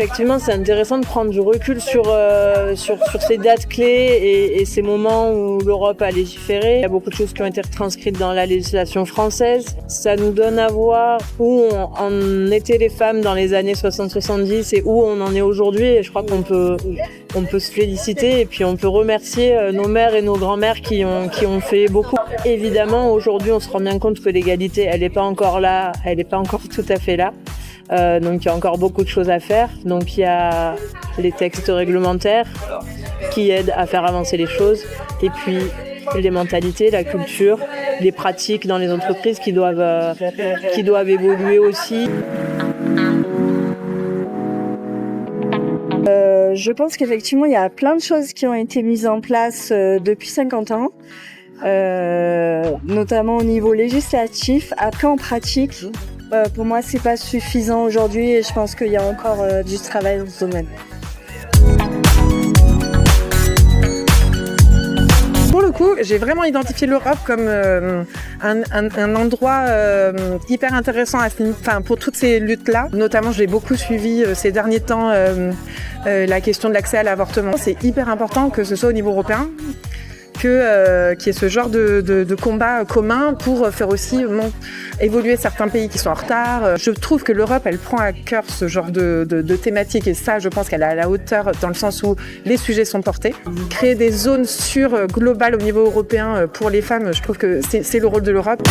effectivement, c'est intéressant de prendre du recul sur ces dates clés et ces moments où l'Europe a légiféré. Il y a beaucoup de choses qui ont été retranscrites dans la législation française. Ça nous donne à voir où en étaient les femmes dans les années 60-70 et où on en est aujourd'hui. Et je crois qu'on peut se féliciter et puis on peut remercier nos mères et nos grands-mères qui ont fait beaucoup. Évidemment, aujourd'hui, on se rend bien compte que l'égalité, elle n'est pas encore là, elle n'est pas encore tout à fait là. Donc il y a encore beaucoup de choses à faire. Donc il y a les textes réglementaires qui aident à faire avancer les choses. Et puis les mentalités, la culture, les pratiques dans les entreprises qui doivent évoluer aussi. Je pense qu'effectivement, il y a plein de choses qui ont été mises en place depuis 50 ans, notamment au niveau législatif. Après, en pratique, pour moi, c'est pas suffisant aujourd'hui et je pense qu'il y a encore du travail dans ce domaine. Pour le coup, j'ai vraiment identifié l'Europe comme un endroit hyper intéressant pour toutes ces luttes-là. Notamment, j'ai beaucoup suivi ces derniers temps la question de l'accès à l'avortement. C'est hyper important que ce soit au niveau européen, qu'il y ait ce genre de combat commun pour faire aussi évoluer certains pays qui sont en retard. Je trouve que l'Europe, elle prend à cœur ce genre de thématique et ça, je pense qu'elle est à la hauteur dans le sens où les sujets sont portés. Créer des zones globales au niveau européen pour les femmes, je trouve que c'est le rôle de l'Europe.